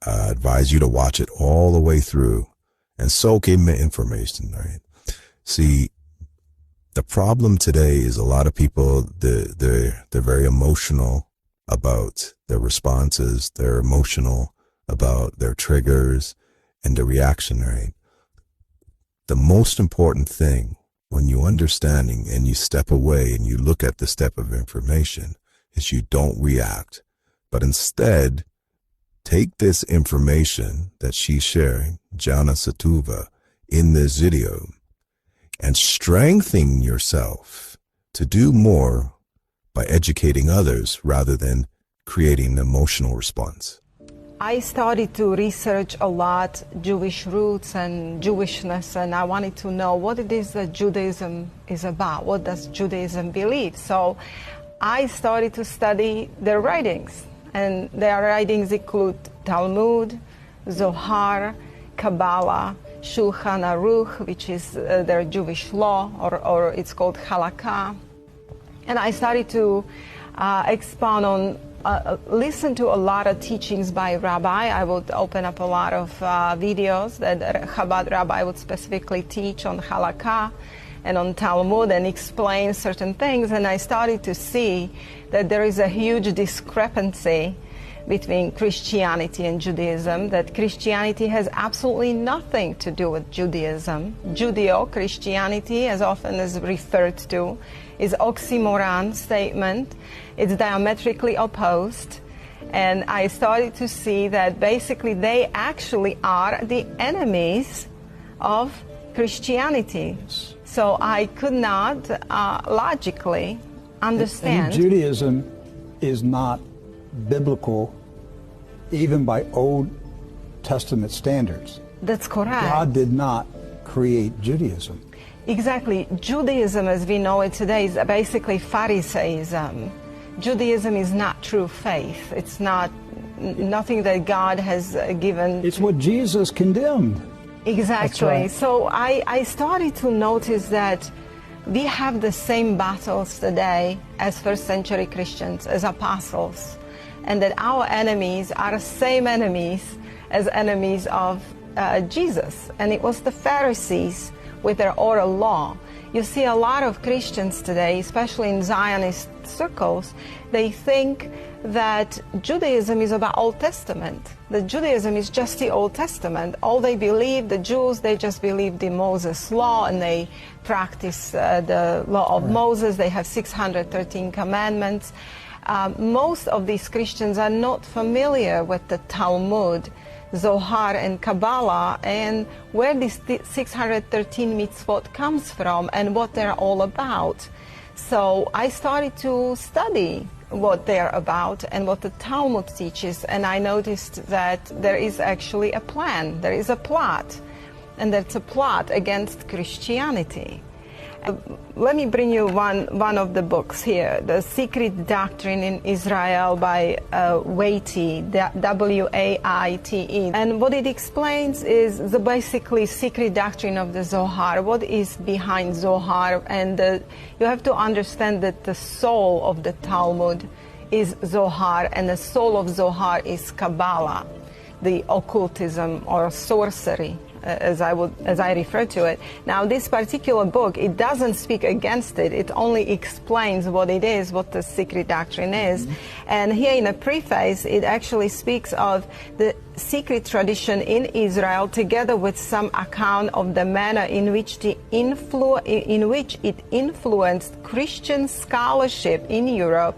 I advise you to watch it all the way through and soak in the information, right? See, the problem today is a lot of people, they're very emotional about their responses. They're emotional about their triggers and the reaction, right? The most important thing when you understanding and you step away and you look at the step of information is you don't react, but instead take this information that she's sharing, Jana Satuva, in this video and strengthen yourself to do more by educating others rather than creating an emotional response. I started to research a lot Jewish roots and Jewishness, and I wanted to know what it is that Judaism is about. What does Judaism believe? So I started to study their writings, and their writings include Talmud, Zohar, Kabbalah, Shulchan Aruch, which is their Jewish law, or it's called Halakha. And I started to expound on listen to a lot of teachings by rabbi. I would open up a lot of videos that Chabad rabbi would specifically teach on halakha and on Talmud and explain certain things. And I started to see that there is a huge discrepancy between Christianity and Judaism, that Christianity has absolutely nothing to do with Judaism. Judeo-Christianity, as often as referred to, is oxymoron statement. It's diametrically opposed. And I started to see that basically they actually are the enemies of Christianity. Yes. So I could not logically understand. And Judaism is not biblical even by Old Testament standards. That's correct. God did not create Judaism. Exactly. Judaism as we know it today is basically Pharisaism. Judaism is not true faith. It's not nothing that God has given. It's what Jesus condemned. Exactly. Right. So I started to notice that we have the same battles today as first century Christians, as apostles, and that our enemies are the same enemies as enemies of Jesus. And it was the Pharisees with their oral law. You see a lot of Christians today, especially in Zionist circles, they think that Judaism is about Old Testament. That Judaism is just the Old Testament. All they believe, the Jews, they just believe the Moses law and they practice the law of Moses. They have 613 commandments. Most of these Christians are not familiar with the Talmud, Zohar and Kabbalah, and where this 613 mitzvot comes from and what they're all about. So I started to study what they're about and what the Talmud teaches, and I noticed that there is actually a plan, there is a plot, and that's a plot against Christianity. Let me bring you one of the books here, The Secret Doctrine in Israel by Waite, W-A-I-T-E. And what it explains is the basically secret doctrine of the Zohar, what is behind Zohar. And you have to understand that the soul of the Talmud is Zohar, and the soul of Zohar is Kabbalah, the occultism or sorcery, as I refer to it. Now, this particular book, it doesn't speak against it. It only explains what it is, what the secret doctrine is. And here in a preface, it actually speaks of the secret tradition in Israel, together with some account of the manner in which it influenced Christian scholarship in Europe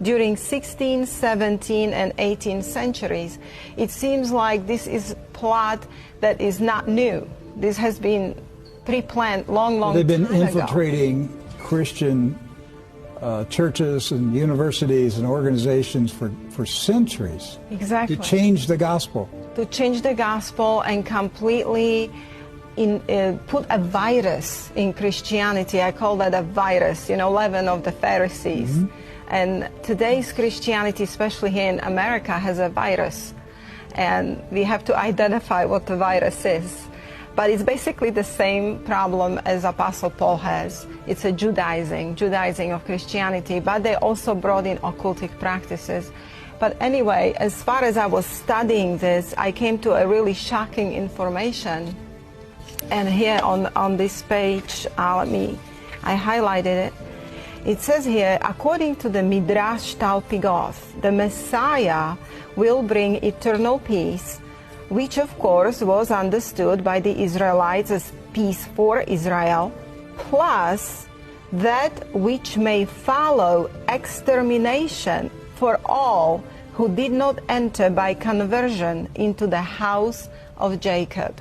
during 16th, 17th, and 18th centuries. It seems like this is plot that is not new. This has been pre-planned long time ago. They've been infiltrating Christian churches and universities and organizations for centuries. Exactly. To change the gospel. To change the gospel and completely put a virus in Christianity. I call that a virus, leaven of the Pharisees. Mm-hmm. And today's Christianity, especially here in America, has a virus. And we have to identify what the virus is. But it's basically the same problem as Apostle Paul has. It's a Judaizing of Christianity, but they also brought in occultic practices. But anyway, as far as I was studying this, I came to a really shocking information. And here on this page, I highlighted it. It says here, according to the Midrash Talpigoth, the Messiah will bring eternal peace, which of course was understood by the Israelites as peace for Israel, plus that which may follow extermination for all who did not enter by conversion into the house of Jacob.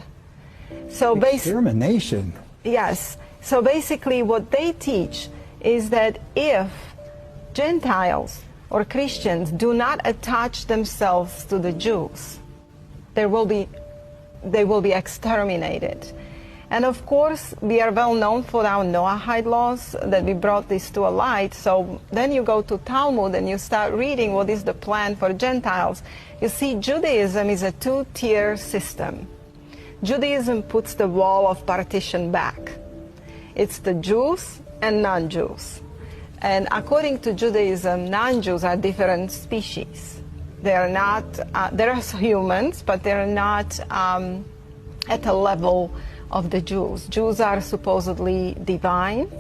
So extermination? Yes. So basically what they teach is that if Gentiles or Christians do not attach themselves to the Jews, they will be exterminated. And of course, we are well known for our Noahide laws, that we brought this to a light. So then you go to Talmud and you start reading what is the plan for Gentiles. You see, Judaism is a two-tier system. Judaism puts the wall of partition back. It's the Jews and non-Jews. And according to Judaism, non-Jews are different species. They are not, they're humans, but they're not at a level of the Jews. Jews are supposedly divine.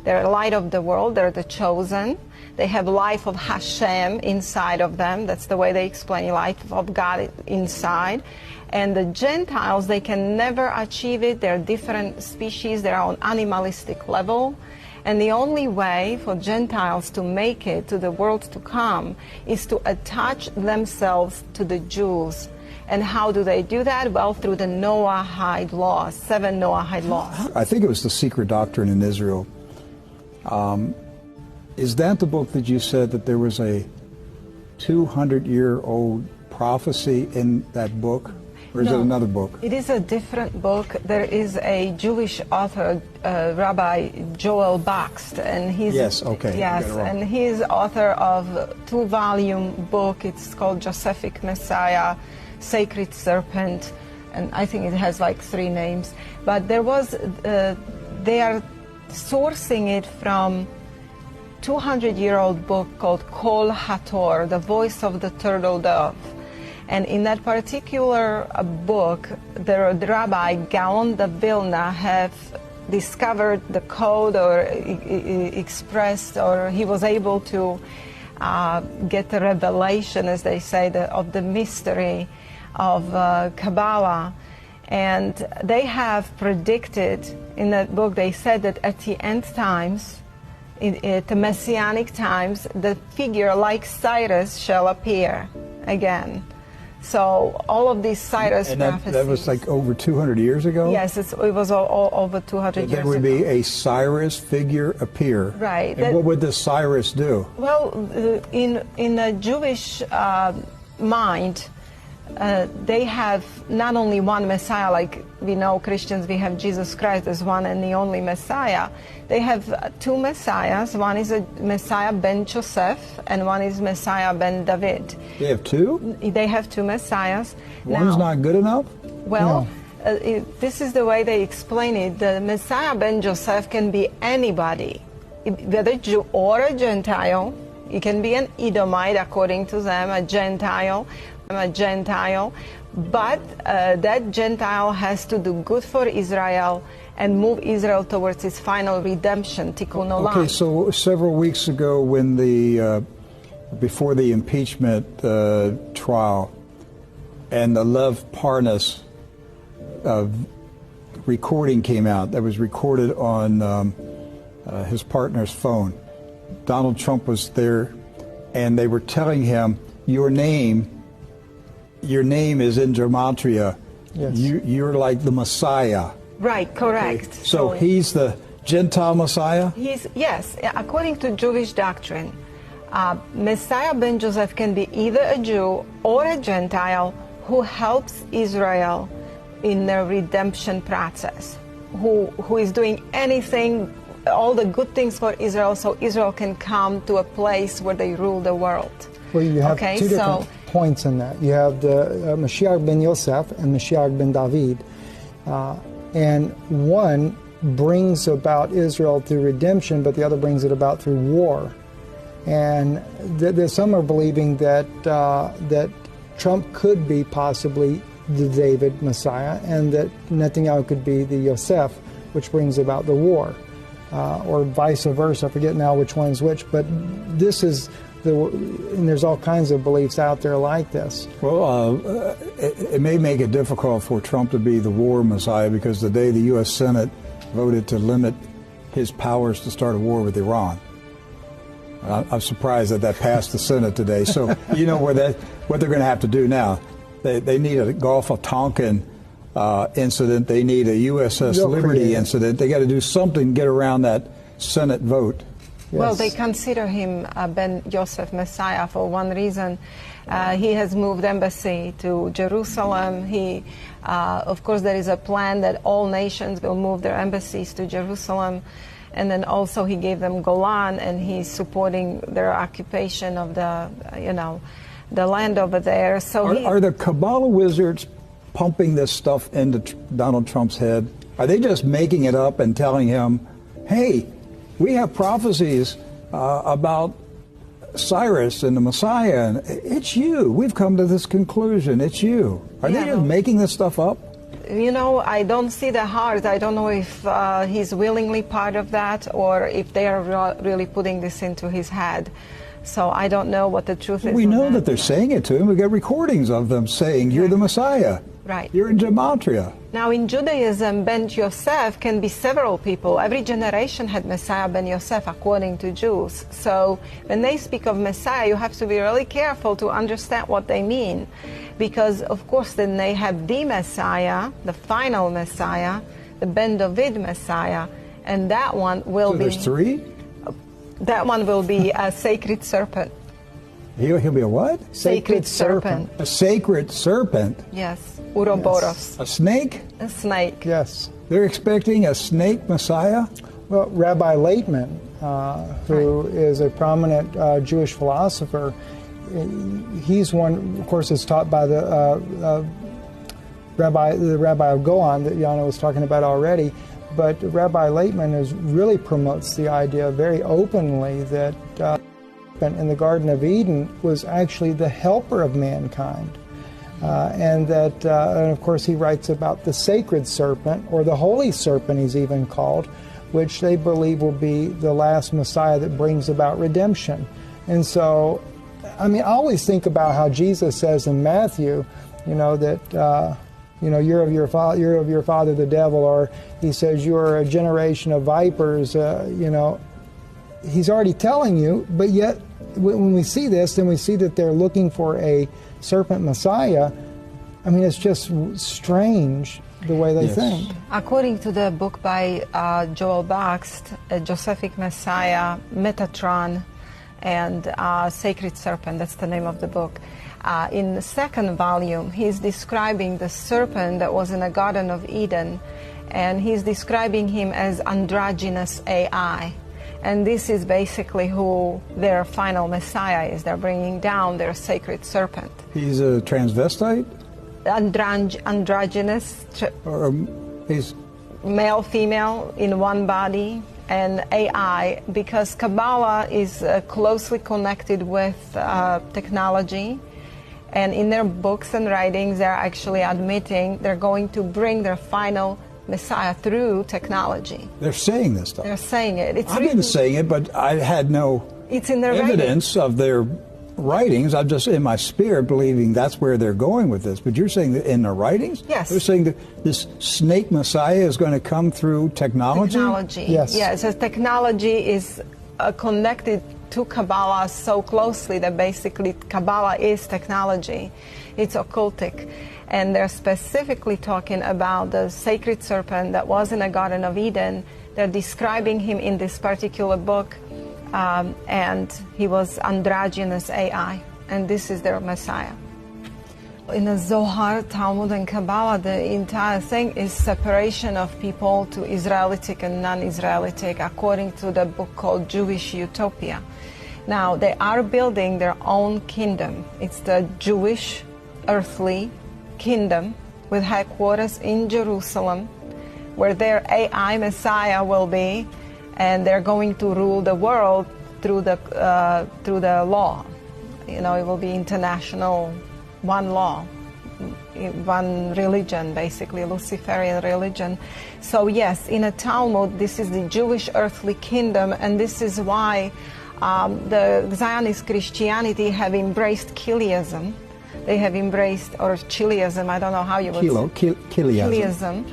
They're light of the world. They're the chosen. They have life of Hashem inside of them. That's the way they explain life of God inside. And the Gentiles, they can never achieve it. They're different species. They're on animalistic level. And the only way for Gentiles to make it to the world to come is to attach themselves to the Jews. And how do they do that? Well, through the Noahide laws, 7 Noahide laws. I think it was the Secret Doctrine in Israel. Is that the book that you said that there was a 200-year-old prophecy in that book? Or is it another book? It is a different book. There is a Jewish author, Rabbi Joel Bakst, and he's and he's author of a 2-volume book. It's called Josephic Messiah, Sacred Serpent, and I think it has like 3 names. But there was, they are sourcing it from 200-year-old book called Kol Hator, The Voice of the Turtle Dove. And in that particular book, the Rabbi Gaon de Vilna have discovered the code or expressed, or he was able to get the revelation, as they say, of the mystery of Kabbalah. And they have predicted in that book, they said that at the end times, at the Messianic times, the figure like Cyrus shall appear again. So all of these Cyrus prophecies. That was like over 200 years ago? Yes, it was all over 200 years ago. There would be a Cyrus figure appear. Right. And what would the Cyrus do? Well, in a Jewish mind, they have not only one Messiah, like we know Christians, we have Jesus Christ as one and the only Messiah. They have 2 Messiahs. One is a Messiah ben Joseph, and one is Messiah ben David. They have 2? They have 2 Messiahs. One's not good enough? Well, this is the way they explain it. The Messiah ben Joseph can be anybody, whether Jew or a Gentile. He can be an Edomite, according to them, a Gentile, but that Gentile has to do good for Israel and move Israel towards its final redemption, tikkun olam. Okay, so several weeks ago when before the impeachment trial and the Lev Parnas recording came out, that was recorded on his partner's phone. Donald Trump was there, and they were telling him, your name is in gematria. Yes. You're like the Messiah. Right, correct. Okay. So he's the Gentile Messiah? Yes, according to Jewish doctrine, Messiah ben Joseph can be either a Jew or a Gentile who helps Israel in their redemption process, who is doing anything, all the good things for Israel, so Israel can come to a place where they rule the world. Well, you have 2 different points in that. You have the Mashiach ben Yosef and Mashiach ben David. And one brings about Israel through redemption, but the other brings it about through war. And some are believing that that Trump could be possibly the David Messiah, and that Netanyahu could be the Yosef, which brings about the war, or vice versa. I forget now which one's which, but this is and there's all kinds of beliefs out there like this. Well, it may make it difficult for Trump to be the war Messiah, because the day the U.S. Senate voted to limit his powers to start a war with Iran, I'm surprised that passed the Senate today. So you know what they're going to have to do now. They need a Gulf of Tonkin incident. They need a USS Liberty incident. They got to do something to get around that Senate vote. Yes. Well, they consider him Ben Yosef Messiah for one reason. He has moved embassy to Jerusalem. Of course, there is a plan that all nations will move their embassies to Jerusalem. And then also he gave them Golan, and he's supporting their occupation of the land over there. So are the Kabbalah wizards pumping this stuff into Donald Trump's head? Are they just making it up and telling him, hey, we have prophecies about Cyrus and the Messiah, and it's you. We've come to this conclusion. It's you. Are they just making this stuff up? You know, I don't see the heart. I don't know if he's willingly part of that, or if they are really putting this into his head. So I don't know what the truth is. We know that they're saying it to him. We got recordings of them saying, you're the Messiah. Right. You're in Gematria. Now, in Judaism, Ben Yosef can be several people. Every generation had Messiah Ben Yosef, according to Jews. So when they speak of Messiah, you have to be really careful to understand what they mean. Because, of course, then they have the Messiah, the final Messiah, the Ben David Messiah, and that one will be... there's three? That one will be a sacred serpent. He'll be a what? Sacred serpent. A sacred serpent? Yes. Uroboros. Yes. A snake? A snake. Yes. They're expecting a snake Messiah? Well, Rabbi Laitman, who is a prominent Jewish philosopher, he's one, of course, is taught by the Rabbi of Golan that Yana was talking about already. But Rabbi Laitman really promotes the idea very openly that in the Garden of Eden was actually the helper of mankind. And of course, he writes about the sacred serpent, or the holy serpent he's even called, which they believe will be the last Messiah that brings about redemption. And so, I mean, I always think about how Jesus says in Matthew, that you're of your father the devil, or he says you're a generation of vipers. He's already telling you, but yet when we see this, then we see that they're looking for a serpent Messiah. I mean, it's just strange the way they think. According to the book by Joel Baxt, Josephic Messiah, Metatron, and Sacred Serpent, that's the name of the book. In the second volume, he's describing the serpent that was in the Garden of Eden, and he's describing him as androgynous AI. And this is basically who their final Messiah is. They're bringing down their sacred serpent. He's a transvestite? Androgynous. Or he's male, female in one body, and AI, because Kabbalah is closely connected with technology. And in their books and writings, they're actually admitting they're going to bring their final Messiah through technology. They're saying this stuff. They're saying it. I've been saying it, but I had no evidence of their writings. I'm just in my spirit believing that's where they're going with this. But you're saying that in their writings? Yes. They're saying that this snake Messiah is going to come through technology? Technology. Yes. Yeah, so technology is connected to Kabbalah so closely that basically Kabbalah is technology. It's occultic. And they're specifically talking about the sacred serpent that was in the Garden of Eden. They're describing him in this particular book, and he was androgynous AI, and this is their Messiah. In the Zohar, Talmud, and Kabbalah, the entire thing is separation of people to Israelitic and non-Israelitic, according to the book called Jewish Utopia. Now, they are building their own kingdom. It's the Jewish earthly kingdom, with headquarters in Jerusalem, where their AI Messiah will be, and they're going to rule the world through the law. You know, it will be international, one law, one religion, basically, Luciferian religion. So yes, in a Talmud, this is the Jewish earthly kingdom, and this is why the Zionist Christianity have embraced Chiliasm. They have embraced, or Chiliasm, I don't know how you would say. Chiliasm,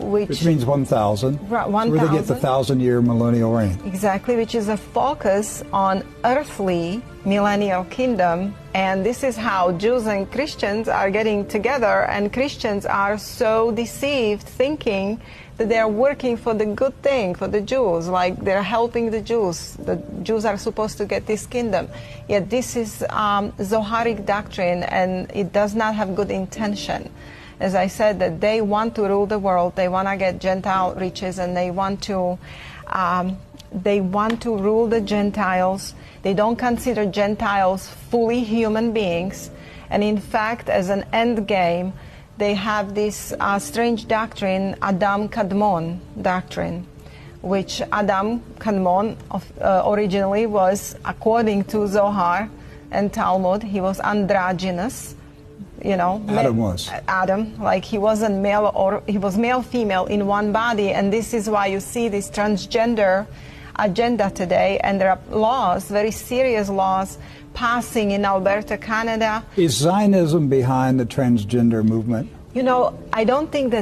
which means 1,000. 1,000. Where they get the 1,000-year millennial reign. Exactly, which is a focus on earthly millennial kingdom. And this is how Jews and Christians are getting together, and Christians are so deceived, thinking that they're working for the good thing, for the Jews, like they're helping the Jews. The Jews are supposed to get this kingdom. Yet this is Zoharic doctrine, and it does not have good intention. As I said, that they want to rule the world, they want to get Gentile riches, and they want to rule the Gentiles. They don't consider Gentiles fully human beings. And in fact, as an end game, they have this strange doctrine, Adam Kadmon doctrine, which Adam Kadmon originally was, according to Zohar and Talmud, he was androgynous. You know, Adam, like he wasn't male, or he was male, female in one body, and this is why you see this transgender agenda today, and there are laws, very serious laws, passing in Alberta, Canada. Is Zionism behind the transgender movement? You know, I don't think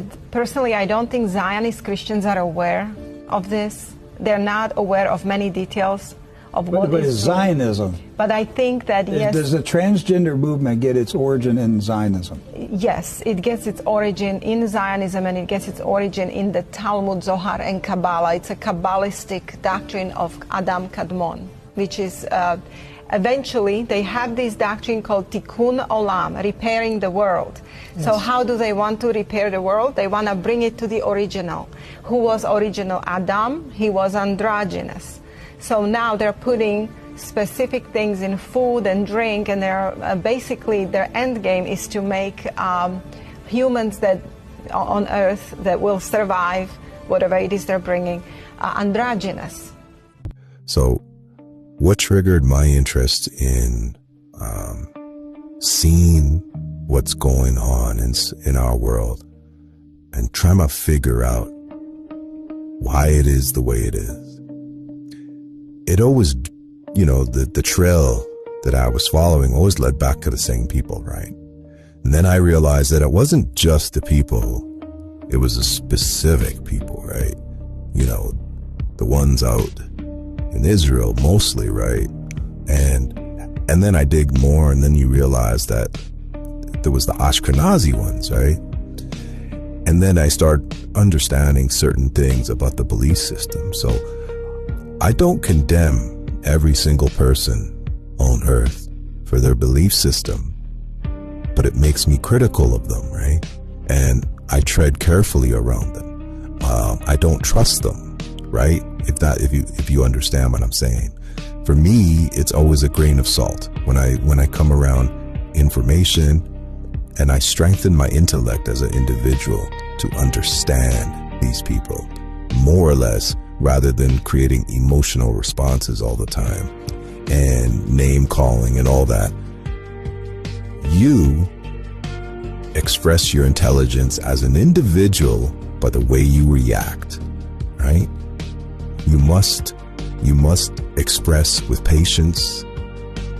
Zionist Christians are aware of this. They're not aware of many details of what But is Zionism. But I think that, yes. Does the transgender movement get its origin in Zionism? Yes, it gets its origin in Zionism, and it gets its origin in the Talmud, Zohar, and Kabbalah. It's a Kabbalistic doctrine of Adam Kadmon, which is eventually they have this doctrine called Tikkun Olam, repairing the world. Yes. So how do they want to repair the world? They want to bring it to the original. Who was original Adam? He was androgynous. So now they're putting specific things in food and drink, and they're basically their end game is to make humans that on Earth that will survive whatever it is they're bringing androgynous. So, what triggered my interest in seeing what's going on in our world and trying to figure out why it is the way it is? It always, you know, the trail that I was following always led back to the same people, right? And then I realized that it wasn't just the people, it was a specific people, right? You know, the ones out in Israel mostly, right? And then I dig more, and then you realize that there was the Ashkenazi ones, right? And then I start understanding certain things about the belief system. So I don't condemn every single person on earth for their belief system, but it makes me critical of them, right? And I tread carefully around them. I don't trust them, right? If you understand what I'm saying. For me, it's always a grain of salt when I come around information, and I strengthen my intellect as an individual to understand these people more or less, rather than creating emotional responses all the time and name calling and all that. You express your intelligence as an individual by the way you react, right? You must express with patience,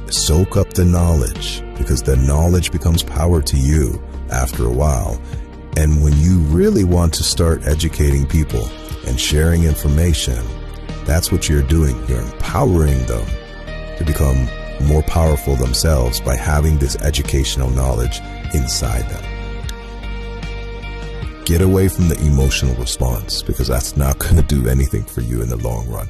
soak up the knowledge, because the knowledge becomes power to you after a while. And when you really want to start educating people and sharing information, that's what you're doing. You're empowering them to become more powerful themselves by having this educational knowledge inside them. Get away from the emotional response, because that's not going to do anything for you in the long run.